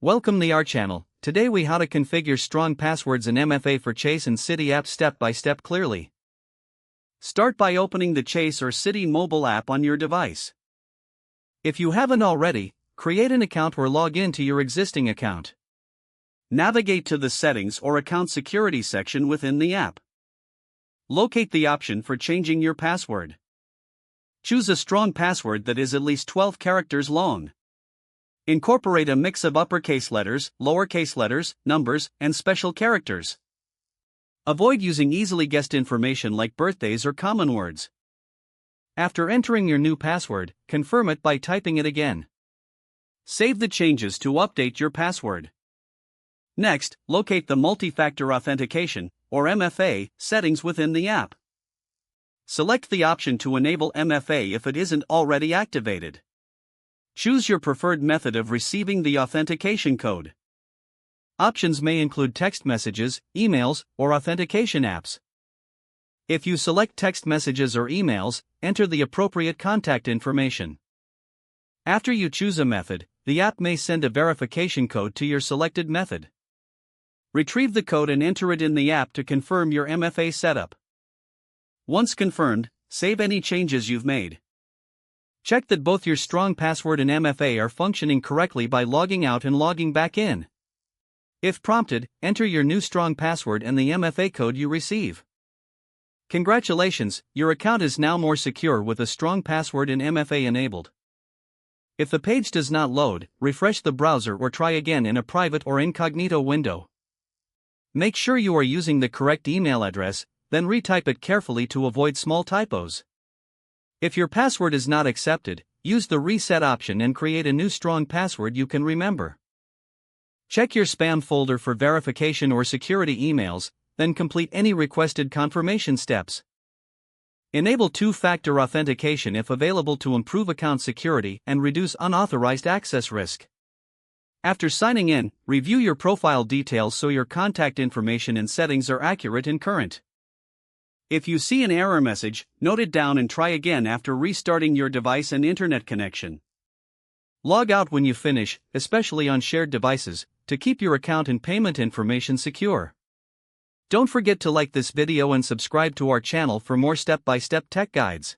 Welcome to our channel. Today we how to configure strong passwords in MFA for Chase and Citi app step by step clearly. Start by opening the Chase or Citi mobile app on your device. If you haven't already, create an account or log in to your existing account. Navigate to the Settings or Account Security section within the app. Locate the option for changing your password. Choose a strong password that is at least 12 characters long. Incorporate a mix of uppercase letters, lowercase letters, numbers, and special characters. Avoid using easily guessed information like birthdays or common words. After entering your new password, confirm it by typing it again. Save the changes to update your password. Next, locate the Multi-Factor Authentication, or MFA, settings within the app. Select the option to enable MFA if it isn't already activated. Choose your preferred method of receiving the authentication code. Options may include text messages, emails, or authentication apps. If you select text messages or emails, enter the appropriate contact information. After you choose a method, the app may send a verification code to your selected method. Retrieve the code and enter it in the app to confirm your MFA setup. Once confirmed, save any changes you've made. Check that both your strong password and MFA are functioning correctly by logging out and logging back in. If prompted, enter your new strong password and the MFA code you receive. Congratulations, your account is now more secure with a strong password and MFA enabled. If the page does not load, refresh the browser or try again in a private or incognito window. Make sure you are using the correct email address, then retype it carefully to avoid small typos. If your password is not accepted, use the reset option and create a new strong password you can remember. Check your spam folder for verification or security emails, then complete any requested confirmation steps. Enable two-factor authentication if available to improve account security and reduce unauthorized access risk. After signing in, review your profile details so your contact information and settings are accurate and current. If you see an error message, note it down and try again after restarting your device and internet connection. Log out when you finish, especially on shared devices, to keep your account and payment information secure. Don't forget to like this video and subscribe to our channel for more step-by-step tech guides.